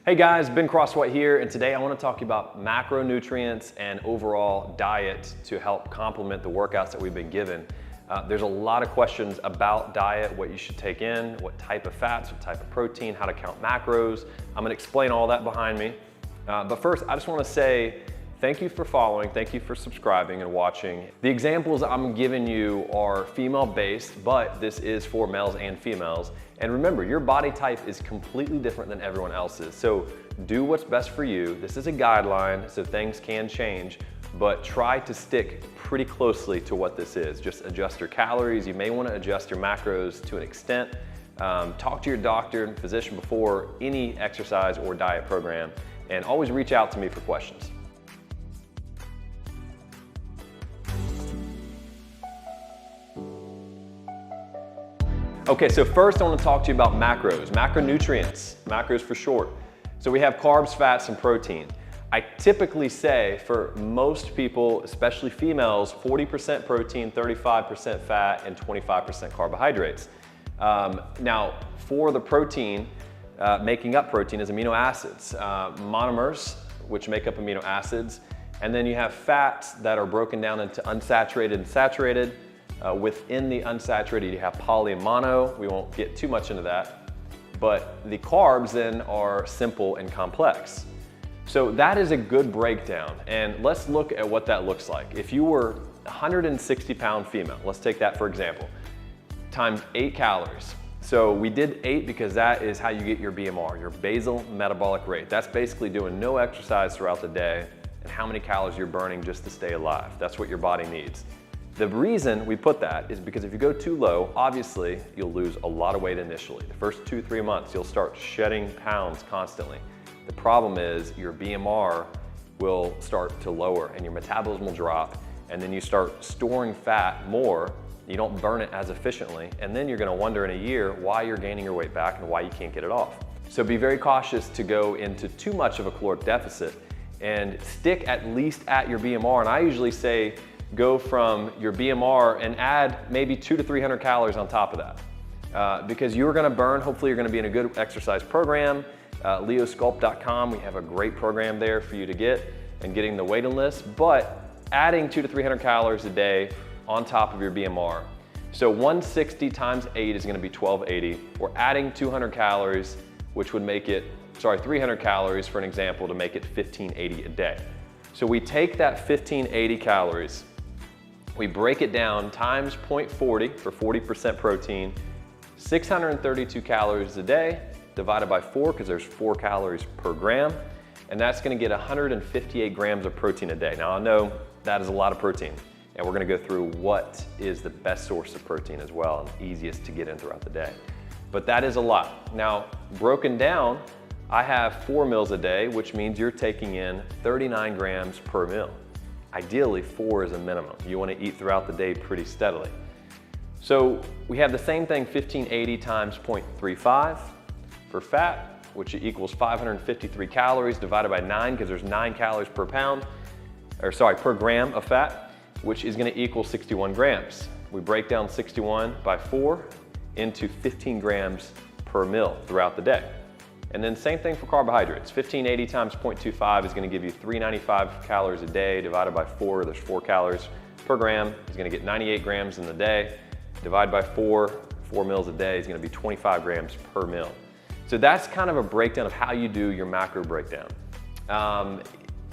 Hey guys, Ben Crosswhite here, and today I want to talk about macronutrients and overall diet to help complement the workouts that we've been given. There's a lot of questions about diet, what you should take in, what type of fats, what type of protein, how to count macros. I'm going to explain all that behind me. But first, I just want to say thank you for following, thank you for subscribing and watching. The examples I'm giving you are female-based, but this is for males and females. And remember, your body type is completely different than everyone else's. So do what's best for you. This is a guideline, so things can change, but try to stick pretty closely to what this is. Just adjust your calories. You may want to adjust your macros to an extent. Talk to your doctor and physician before any exercise or diet program, and always reach out to me for questions. Okay, so first I want to talk to you about macros, macronutrients, macros for short. So we have carbs, fats, and protein. I typically say for most people, especially females, 40% protein, 35% fat, and 25% carbohydrates. Now, for the protein, making up protein is amino acids, monomers, which make up amino acids, and then you have fats that are broken down into unsaturated and saturated. Within the unsaturated, you have poly and mono. We won't get too much into that. But the carbs then are simple and complex. So that is a good breakdown. And let's look at what that looks like. If you were a 160-pound female, let's take that for example, times 8 calories. So we did 8 because that is how you get your BMR, your basal metabolic rate. That's basically doing no exercise throughout the day and how many calories you're burning just to stay alive. That's what your body needs. The reason we put that is because if you go too low, obviously you'll lose a lot of weight initially. The first 2-3 months, you'll start shedding pounds constantly. The problem is your BMR will start to lower and your metabolism will drop, and then you start storing fat more. You don't burn it as efficiently, and then you're gonna wonder in a year why you're gaining your weight back and why you can't get it off. So be very cautious to go into too much of a caloric deficit and stick at least at your BMR. And I usually say, go from your BMR and add maybe 200 to 300 calories on top of that. Because you're gonna burn, hopefully you're gonna be in a good exercise program. leosculpt.com, we have a great program there for you to get and getting the waiting list, but adding 200 to 300 calories a day on top of your BMR. So 160 times 8 is gonna be 1280. We're adding 200 calories, which would make it, 300 calories for an example to make it 1580 a day. So we take that 1580 calories, we break it down times 0.40 for 40% protein, 632 calories a day, divided by 4 because there's 4 calories per gram, and that's gonna get 158 grams of protein a day. Now I know that is a lot of protein, and we're gonna go through what is the best source of protein as well and easiest to get in throughout the day. But that is a lot. Now, broken down, I have 4 meals a day, which means you're taking in 39 grams per meal. Ideally, 4 is a minimum. You want to eat throughout the day pretty steadily. So we have the same thing, 1580 times 0.35 for fat, which equals 553 calories divided by 9 because there's 9 calories per per gram of fat, which is going to equal 61 grams. We break down 61 by 4 into 15 grams per meal throughout the day. And then same thing for carbohydrates. 1580 times 0.25 is gonna give you 395 calories a day divided by 4, there's 4 calories per gram. Is gonna get 98 grams in the day. Divide by 4 meals a day is gonna be 25 grams per meal. So that's kind of a breakdown of how you do your macro breakdown.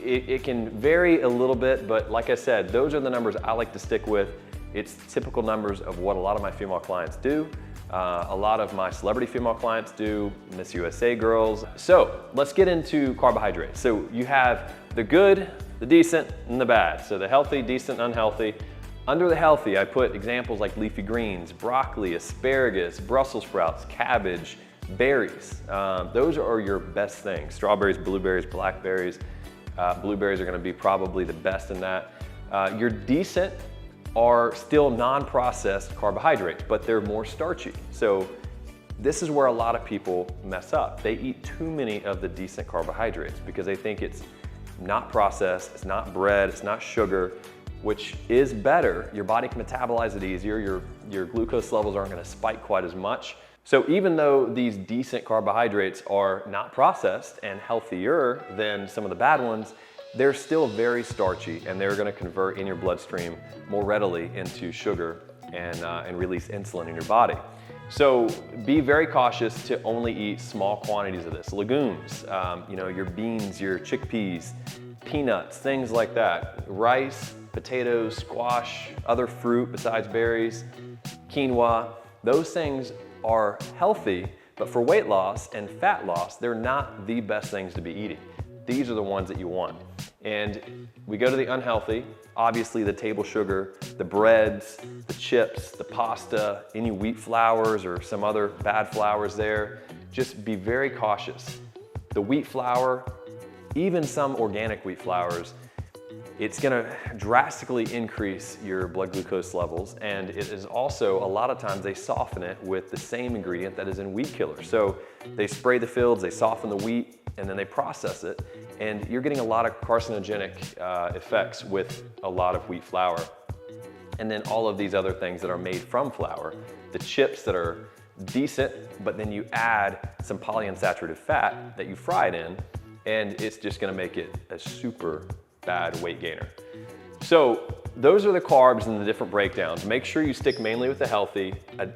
It can vary a little bit, but like I said, those are the numbers I like to stick with. It's typical numbers of what a lot of my female clients do. A lot of my celebrity female clients do, Miss USA girls. So let's get into carbohydrates. So you have the good, the decent, and the bad. So the healthy, decent, unhealthy. Under the healthy, I put examples like leafy greens, broccoli, asparagus, Brussels sprouts, cabbage, berries. Those are your best things. Strawberries, blueberries, blackberries. Blueberries are gonna be probably the best in that. Your decent are still non-processed carbohydrates, but they're more starchy. So this is where a lot of people mess up. They eat too many of the decent carbohydrates because they think it's not processed, it's not bread, it's not sugar, which is better. Your body can metabolize it easier. Your glucose levels aren't gonna spike quite as much. So even though these decent carbohydrates are not processed and healthier than some of the bad ones, they're still very starchy, and they're gonna convert in your bloodstream more readily into sugar and release insulin in your body. So be very cautious to only eat small quantities of this. Legumes, your beans, your chickpeas, peanuts, things like that. Rice, potatoes, squash, other fruit besides berries, quinoa, those things are healthy, but for weight loss and fat loss, they're not the best things to be eating. These are the ones that you want. And we go to the unhealthy, obviously the table sugar, the breads, the chips, the pasta, any wheat flours or some other bad flours there. Just be very cautious. The wheat flour, even some organic wheat flours, it's gonna drastically increase your blood glucose levels, and it is also, a lot of times they soften it with the same ingredient that is in wheat killer. So they spray the fields, they soften the wheat, and then they process it, and you're getting a lot of carcinogenic effects with a lot of wheat flour. And then all of these other things that are made from flour, the chips that are decent, but then you add some polyunsaturated fat that you fry it in, and it's just gonna make it a super bad weight gainer. So those are the carbs and the different breakdowns. Make sure you stick mainly with the healthy, a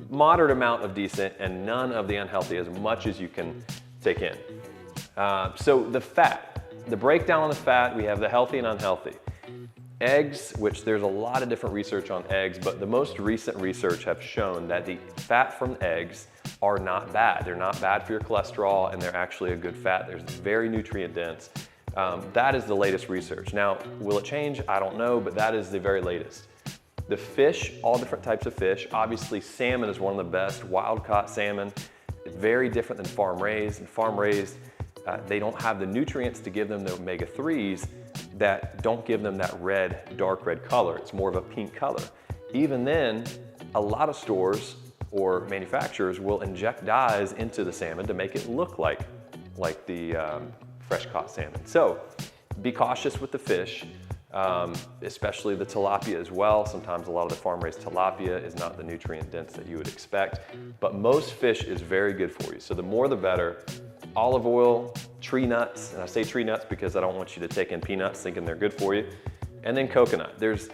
moderate amount of decent, and none of the unhealthy, as much as you can take in. So the fat, the breakdown on the fat, we have the healthy and unhealthy. Eggs, which there's a lot of different research on eggs, but the most recent research have shown that the fat from eggs are not bad. They're not bad for your cholesterol, and they're actually a good fat. They're very nutrient dense. That is the latest research. Now, will it change? I don't know, but that is the very latest. The fish, all different types of fish. Obviously, salmon is one of the best. Wild-caught salmon, very different than farm-raised. And farm-raised, they don't have the nutrients to give them the omega-3s that don't give them that red, dark red color. It's more of a pink color. Even then, a lot of stores or manufacturers will inject dyes into the salmon to make it look like the fresh caught salmon. So be cautious with the fish, especially the tilapia as well. Sometimes a lot of the farm-raised tilapia is not the nutrient dense that you would expect, but most fish is very good for you. So the more the better. Olive oil, tree nuts, and I say tree nuts because I don't want you to take in peanuts thinking they're good for you, and then coconut. There's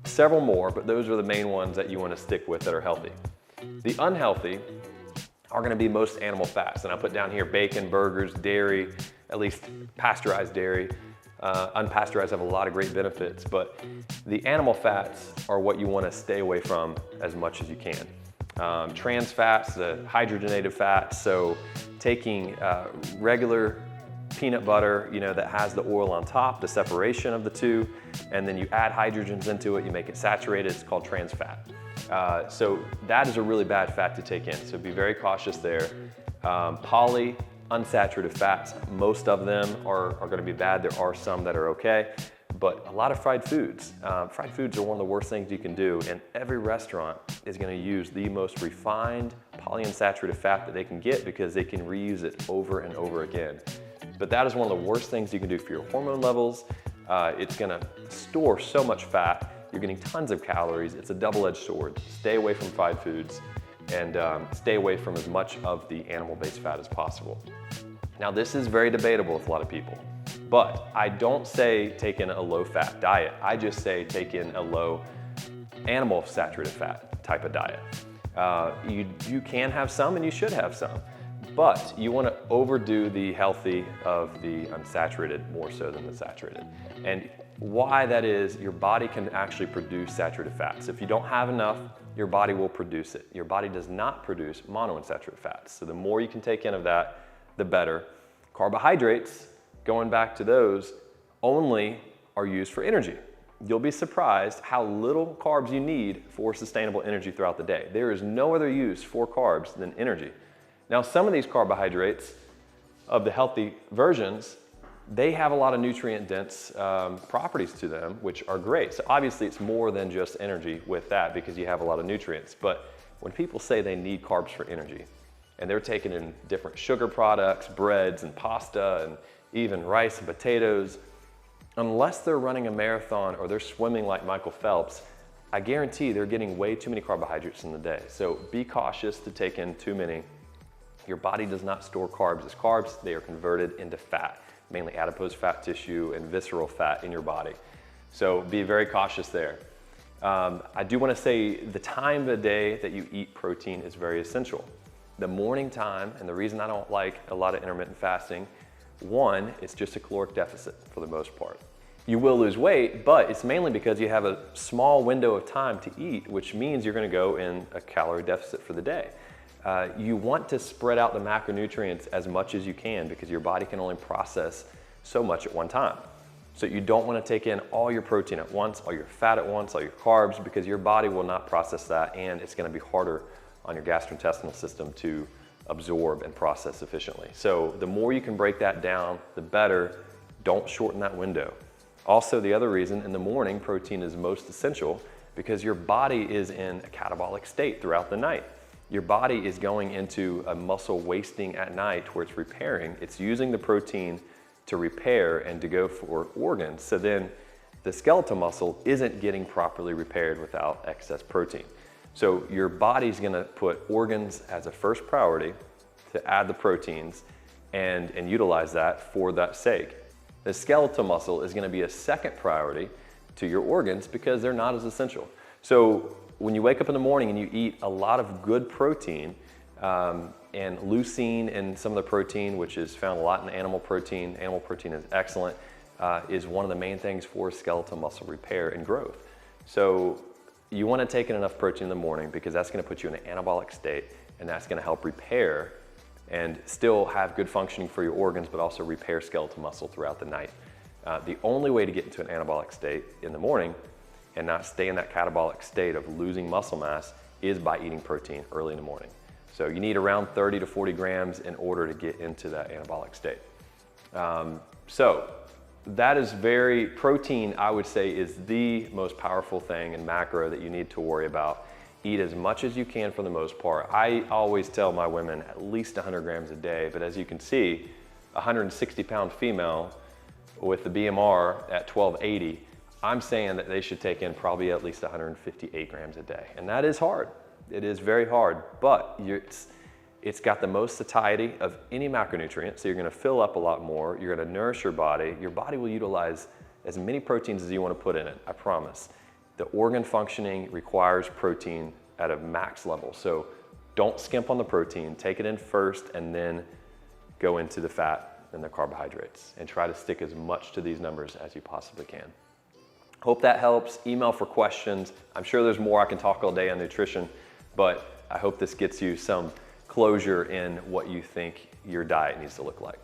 several more, but those are the main ones that you want to stick with that are healthy. The unhealthy are going to be most animal fats, and I put down here bacon, burgers, dairy, at least pasteurized dairy. Unpasteurized have a lot of great benefits, but the animal fats are what you want to stay away from as much as you can. Trans fats, the hydrogenated fats, so taking regular peanut butter, that has the oil on top, the separation of the two, and then you add hydrogens into it, you make it saturated, it's called trans fat. So that is a really bad fat to take in, so be very cautious there. Unsaturated fats, most of them are going to be bad. There are some that are okay, but a lot of fried foods. Fried foods are one of the worst things you can do, and every restaurant is going to use the most refined polyunsaturated fat that they can get because they can reuse it over and over again. But that is one of the worst things you can do for your hormone levels. It's going to store so much fat. You're getting tons of calories. It's a double-edged sword. Stay away from fried foods and stay away from as much of the animal-based fat as possible. Now, this is very debatable with a lot of people, but I don't say take in a low-fat diet. I just say take in a low animal saturated fat type of diet. You can have some and you should have some, but you want to overdo the healthy of the unsaturated more so than the saturated. And why that is, your body can actually produce saturated fats. If you don't have enough, your body will produce it. Your body does not produce monounsaturated fats. So the more you can take in of that, the better. Carbohydrates, going back to those, only are used for energy. You'll be surprised how little carbs you need for sustainable energy throughout the day. There is no other use for carbs than energy. Now, some of these carbohydrates of the healthy versions, they have a lot of nutrient-dense properties to them, which are great. So obviously it's more than just energy with that because you have a lot of nutrients. But when people say they need carbs for energy, and they're taking in different sugar products, breads and pasta, and even rice and potatoes, unless they're running a marathon or they're swimming like Michael Phelps, I guarantee they're getting way too many carbohydrates in the day. So be cautious to take in too many. Your body does not store carbs as carbs. They are converted into fat, mainly adipose fat tissue and visceral fat in your body. So be very cautious there. I do want to say the time of the day that you eat protein is very essential. The morning time, and the reason I don't like a lot of intermittent fasting, one, it's just a caloric deficit for the most part. You will lose weight, but it's mainly because you have a small window of time to eat, which means you're going to go in a calorie deficit for the day. You want to spread out the macronutrients as much as you can because your body can only process so much at one time. So you don't want to take in all your protein at once, all your fat at once, all your carbs, because your body will not process that, and it's going to be harder on your gastrointestinal system to absorb and process efficiently. So the more you can break that down, the better. Don't shorten that window. Also, the other reason in the morning protein is most essential because your body is in a catabolic state throughout the night. Your body is going into a muscle wasting at night where it's repairing. It's using the protein to repair and to go for organs. So then the skeletal muscle isn't getting properly repaired without excess protein. So your body's gonna put organs as a first priority to add the proteins and utilize that for that sake. The skeletal muscle is gonna be a second priority to your organs because they're not as essential. So when you wake up in the morning and you eat a lot of good protein, and leucine in some of the protein, which is found a lot in animal protein is excellent, is one of the main things for skeletal muscle repair and growth. So you want to take in enough protein in the morning because that's going to put you in an anabolic state, and that's going to help repair and still have good functioning for your organs, but also repair skeletal muscle throughout the night. The only way to get into an anabolic state in the morning and not stay in that catabolic state of losing muscle mass is by eating protein early in the morning. So you need around 30 to 40 grams in order to get into that anabolic state. So that is protein, I would say, is the most powerful thing in macro that you need to worry about. Eat as much as you can for the most part. I always tell my women at least 100 grams a day, but as you can see, a 160-pound female with the BMR at 1280, I'm saying that they should take in probably at least 158 grams a day. And that is hard. It is very hard, but it's got the most satiety of any macronutrient, so you're gonna fill up a lot more, you're gonna nourish your body will utilize as many proteins as you wanna put in it, I promise. The organ functioning requires protein at a max level, so don't skimp on the protein, take it in first and then go into the fat and the carbohydrates, and try to stick as much to these numbers as you possibly can. Hope that helps. Email for questions. I'm sure there's more. I can talk all day on nutrition, but I hope this gets you some closure in what you think your diet needs to look like.